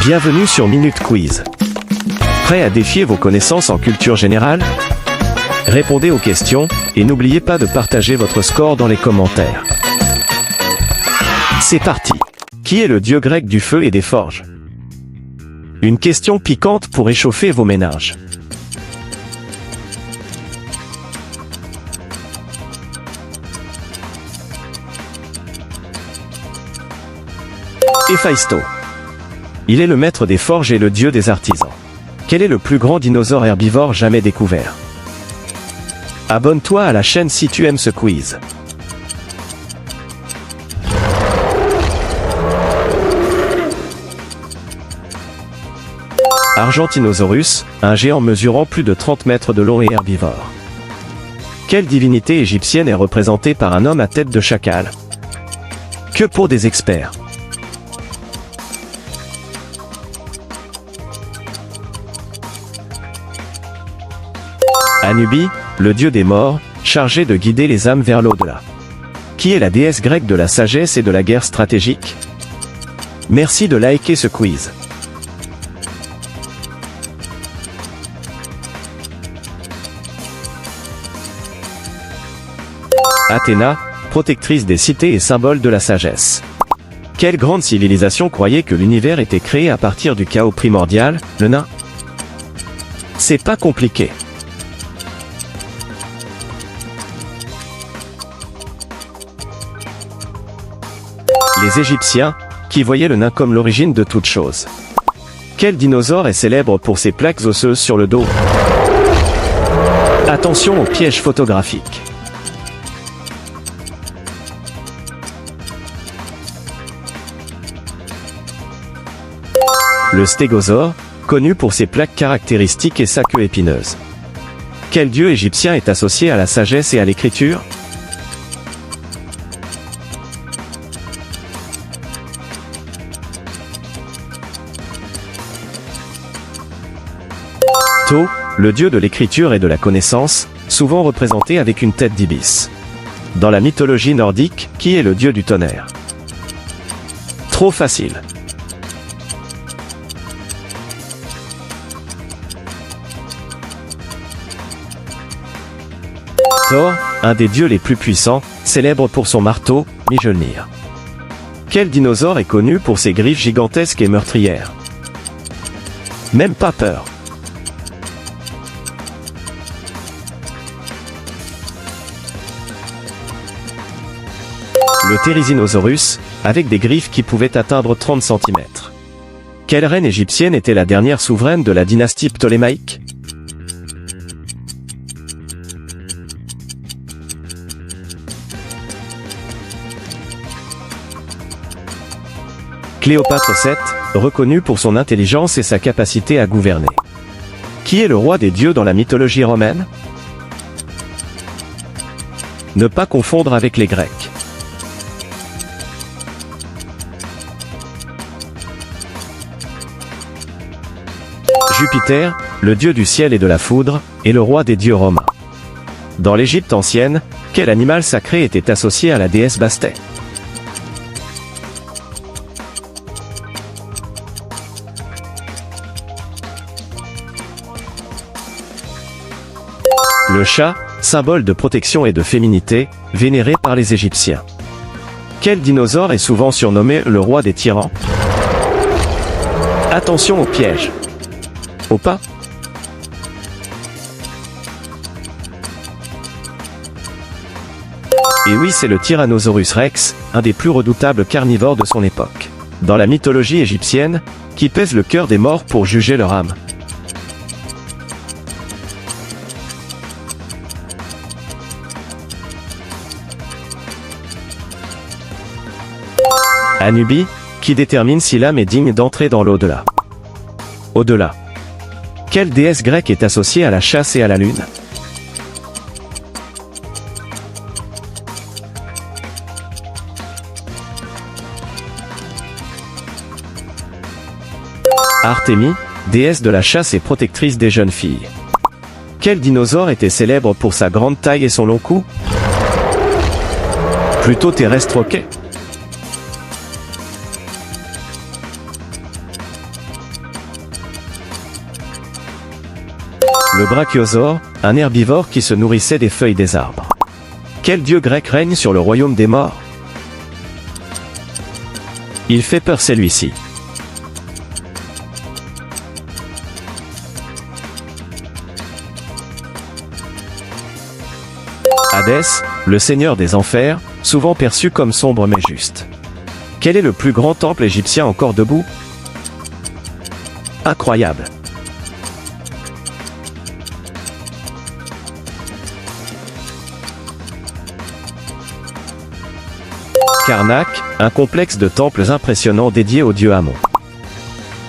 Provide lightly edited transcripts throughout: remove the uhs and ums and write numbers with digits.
Bienvenue sur Minute Quiz. Prêt à défier vos connaissances en culture générale? Répondez aux questions, et n'oubliez pas de partager votre score dans les commentaires. C'est parti! Qui est le dieu grec du feu et des forges? Une question piquante pour échauffer vos méninges. Héphaïsto. Il est le maître des forges et le dieu des artisans. Quel est le plus grand dinosaure herbivore jamais découvert? Abonne-toi à la chaîne si tu aimes ce quiz. Argentinosaurus, un géant mesurant plus de 30 mètres de long et herbivore. Quelle divinité égyptienne est représentée par un homme à tête de chacal? Que pour des experts. Anubis, le dieu des morts, chargé de guider les âmes vers l'au-delà. Qui est la déesse grecque de la sagesse et de la guerre stratégique? Merci de liker ce quiz. Athéna, protectrice des cités et symbole de la sagesse. Quelle grande civilisation croyait que l'univers était créé à partir du chaos primordial, le nain? C'est pas compliqué. Les Égyptiens, qui voyaient le nain comme l'origine de toute chose. Quel dinosaure est célèbre pour ses plaques osseuses sur le dos? Attention aux pièges photographiques. Le stégosaure, connu pour ses plaques caractéristiques et sa queue épineuse. Quel dieu égyptien est associé à la sagesse et à l'écriture? Thoth, le dieu de l'écriture et de la connaissance, souvent représenté avec une tête d'ibis. Dans la mythologie nordique, qui est le dieu du tonnerre? Trop facile. Thor, un des dieux les plus puissants, célèbre pour son marteau, Mjolnir. Quel dinosaure est connu pour ses griffes gigantesques et meurtrières? Même pas peur. Le Therizinosaurus, avec des griffes qui pouvaient atteindre 30 cm. Quelle reine égyptienne était la dernière souveraine de la dynastie ptolémaïque? Cléopâtre VII, reconnue pour son intelligence et sa capacité à gouverner. Qui est le roi des dieux dans la mythologie romaine? Ne pas confondre avec les Grecs. Jupiter, le dieu du ciel et de la foudre, est le roi des dieux romains. Dans l'Égypte ancienne, quel animal sacré était associé à la déesse Bastet? Le chat, symbole de protection et de féminité, vénéré par les Égyptiens. Quel dinosaure est souvent surnommé le roi des tyrans? Attention aux pièges. Au pas? Et oui, c'est le Tyrannosaurus Rex, un des plus redoutables carnivores de son époque. Dans la mythologie égyptienne, qui pèse le cœur des morts pour juger leur âme. Anubis, qui détermine si l'âme est digne d'entrer dans l'au-delà. Au-delà. Quelle déesse grecque est associée à la chasse et à la lune? Artémis, déesse de la chasse et protectrice des jeunes filles. Quel dinosaure était célèbre pour sa grande taille et son long cou? Plutôt terrestre, ok. Le brachiosaure, un herbivore qui se nourrissait des feuilles des arbres. Quel dieu grec règne sur le royaume des morts? Il fait peur celui-ci. Hadès, le seigneur des enfers, souvent perçu comme sombre mais juste. Quel est le plus grand temple égyptien encore debout? Incroyable. Karnak, un complexe de temples impressionnants dédié au dieu Amon.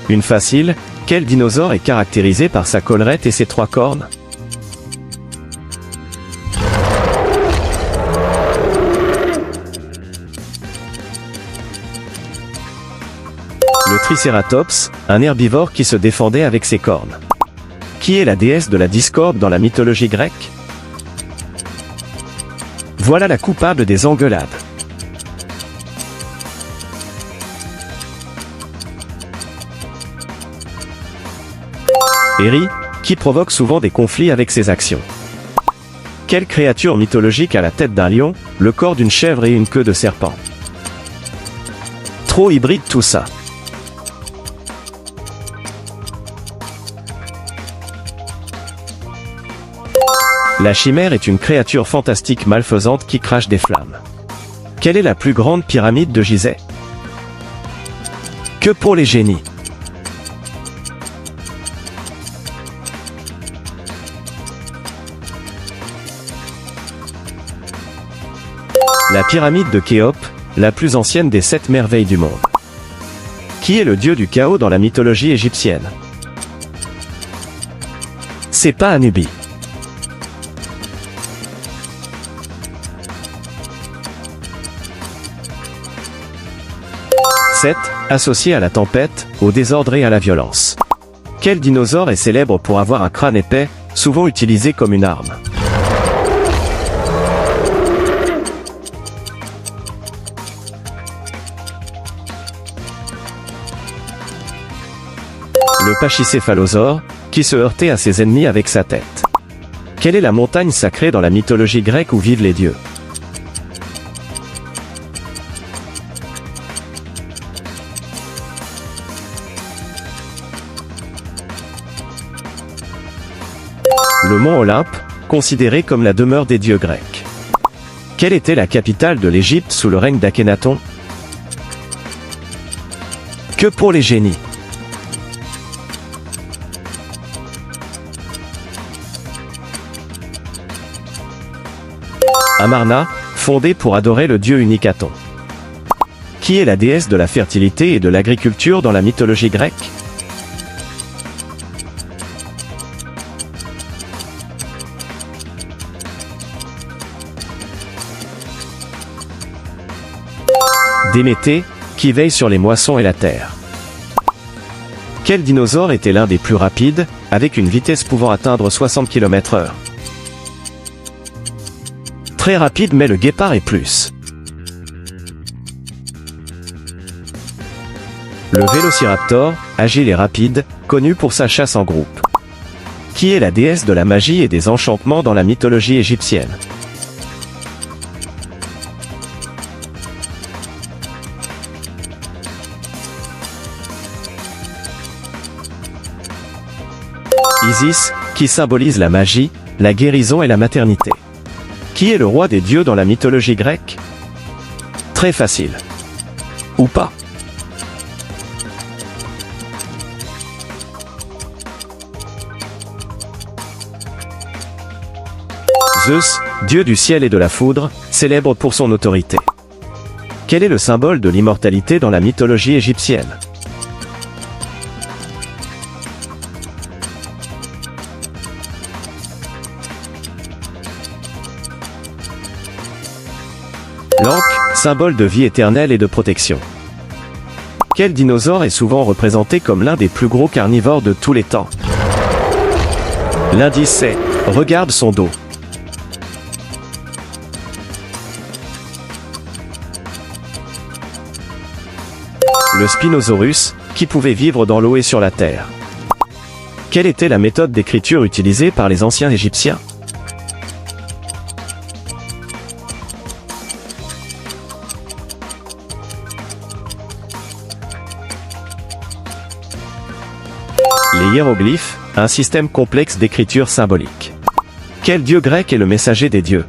Une facile, quel dinosaure est caractérisé par sa collerette et ses 3 cornes? Le Tricératops, un herbivore qui se défendait avec ses cornes. Qui est la déesse de la discorde dans la mythologie grecque? Voilà la coupable des engueulades. Eri, qui provoque souvent des conflits avec ses actions. Quelle créature mythologique a la tête d'un lion, le corps d'une chèvre et une queue de serpent? Trop hybride tout ça. La chimère est une créature fantastique malfaisante qui crache des flammes. Quelle est la plus grande pyramide de Gizeh? Que pour les génies. La pyramide de Khéops, la plus ancienne des 7 merveilles du monde. Qui est le dieu du chaos dans la mythologie égyptienne? C'est pas Anubi. Seth, associé à la tempête, au désordre et à la violence. Quel dinosaure est célèbre pour avoir un crâne épais, souvent utilisé comme une arme? Le pachycéphalosaure, qui se heurtait à ses ennemis avec sa tête. Quelle est la montagne sacrée dans la mythologie grecque où vivent les dieux? Le mont Olympe, considéré comme la demeure des dieux grecs. Quelle était la capitale de l'Égypte sous le règne d'Akhénaton? Que pour les génies. Amarna, fondée pour adorer le dieu unique Aton. Qui est la déesse de la fertilité et de l'agriculture dans la mythologie grecque? Déméter, qui veille sur les moissons et la terre. Quel dinosaure était l'un des plus rapides, avec une vitesse pouvant atteindre 60 km/h? Très rapide mais le guépard est plus. Le vélociraptor, agile et rapide, connu pour sa chasse en groupe. Qui est la déesse de la magie et des enchantements dans la mythologie égyptienne? Isis, qui symbolise la magie, la guérison et la maternité. Qui est le roi des dieux dans la mythologie grecque? Très facile. Ou pas. Zeus, dieu du ciel et de la foudre, célèbre pour son autorité. Quel est le symbole de l'immortalité dans la mythologie égyptienne? L'Ankh, symbole de vie éternelle et de protection. Quel dinosaure est souvent représenté comme l'un des plus gros carnivores de tous les temps? L'indice c'est « Regarde son dos ». Le Spinosaurus, qui pouvait vivre dans l'eau et sur la terre. Quelle était la méthode d'écriture utilisée par les anciens Égyptiens? Les hiéroglyphes, un système complexe d'écriture symbolique. Quel dieu grec est le messager des dieux?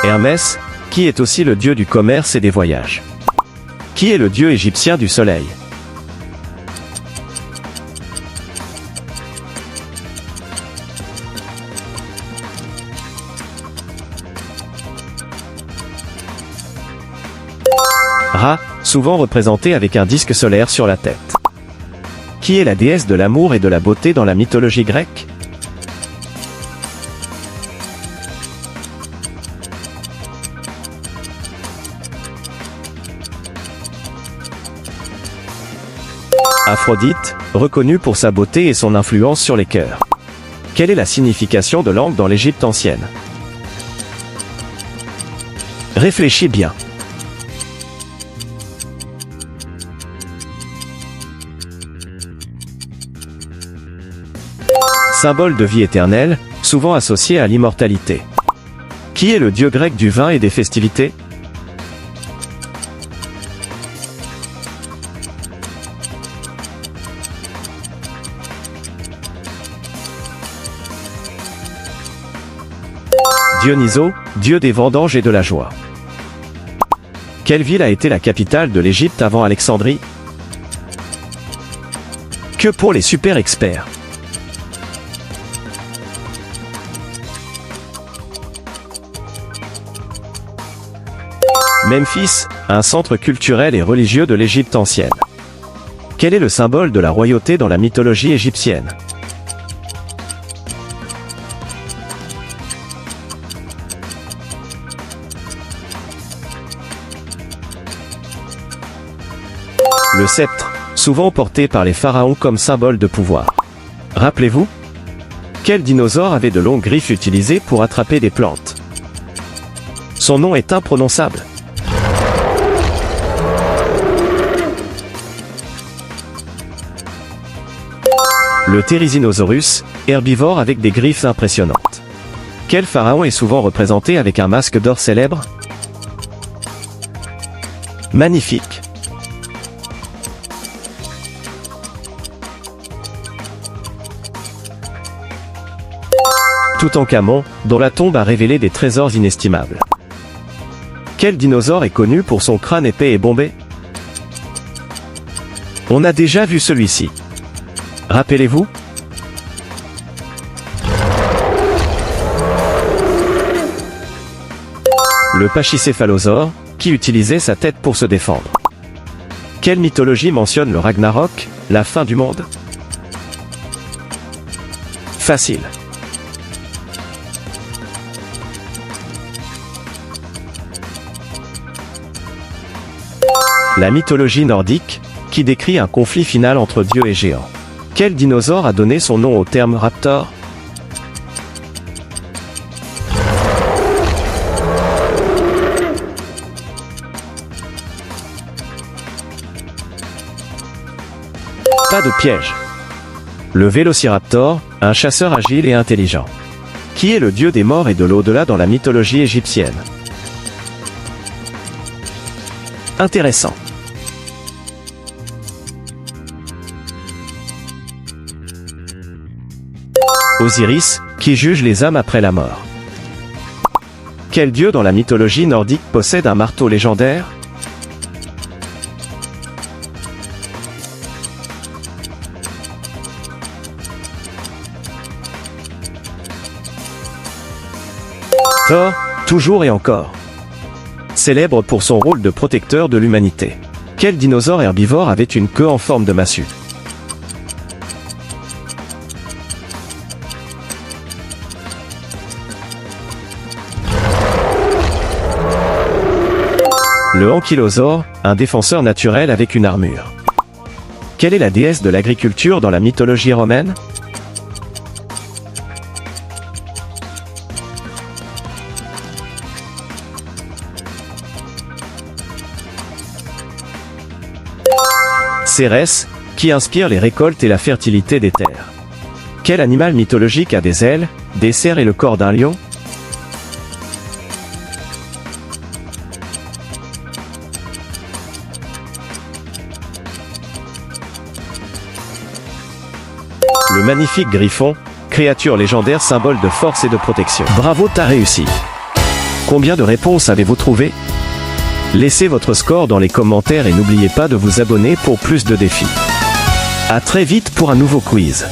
Hermès, qui est aussi le dieu du commerce et des voyages. Qui est le dieu égyptien du soleil? Ra, souvent représenté avec un disque solaire sur la tête. Qui est la déesse de l'amour et de la beauté dans la mythologie grecque? Aphrodite, reconnue pour sa beauté et son influence sur les cœurs. Quelle est la signification de l'angle dans l'Égypte ancienne? Réfléchis bien. Symbole de vie éternelle, souvent associé à l'immortalité. Qui est le dieu grec du vin et des festivités? Dionysos, dieu des vendanges et de la joie. Quelle ville a été la capitale de l'Égypte avant Alexandrie? Que pour les super experts. Memphis, un centre culturel et religieux de l'Égypte ancienne. Quel est le symbole de la royauté dans la mythologie égyptienne? Le sceptre, souvent porté par les pharaons comme symbole de pouvoir. Rappelez-vous? Quel dinosaure avait de longues griffes utilisées pour attraper des plantes? Son nom est imprononçable. Le Therizinosaurus, herbivore avec des griffes impressionnantes. Quel pharaon est souvent représenté avec un masque d'or célèbre? Magnifique. Toutankhamon, dont la tombe a révélé des trésors inestimables. Quel dinosaure est connu pour son crâne épais et bombé? On a déjà vu celui-ci. Rappelez-vous? Le pachycéphalosaure, qui utilisait sa tête pour se défendre. Quelle mythologie mentionne le Ragnarok, la fin du monde? Facile. La mythologie nordique, qui décrit un conflit final entre dieux et géants. Quel dinosaure a donné son nom au terme raptor? Pas de piège. Le Vélociraptor, un chasseur agile et intelligent. Qui est le dieu des morts et de l'au-delà dans la mythologie égyptienne? Intéressant. Osiris, qui juge les âmes après la mort. Quel dieu dans la mythologie nordique possède un marteau légendaire? Thor, toujours et encore. Célèbre pour son rôle de protecteur de l'humanité. Quel dinosaure herbivore avait une queue en forme de massue? Le ankylosaure, un défenseur naturel avec une armure. Quelle est la déesse de l'agriculture dans la mythologie romaine? Cérès, qui inspire les récoltes et la fertilité des terres. Quel animal mythologique a des ailes, des serres et le corps d'un lion? Le magnifique griffon, créature légendaire symbole de force et de protection. Bravo, t'as réussi. Combien de réponses avez-vous trouvé? Laissez votre score dans les commentaires et n'oubliez pas de vous abonner pour plus de défis. À très vite pour un nouveau quiz.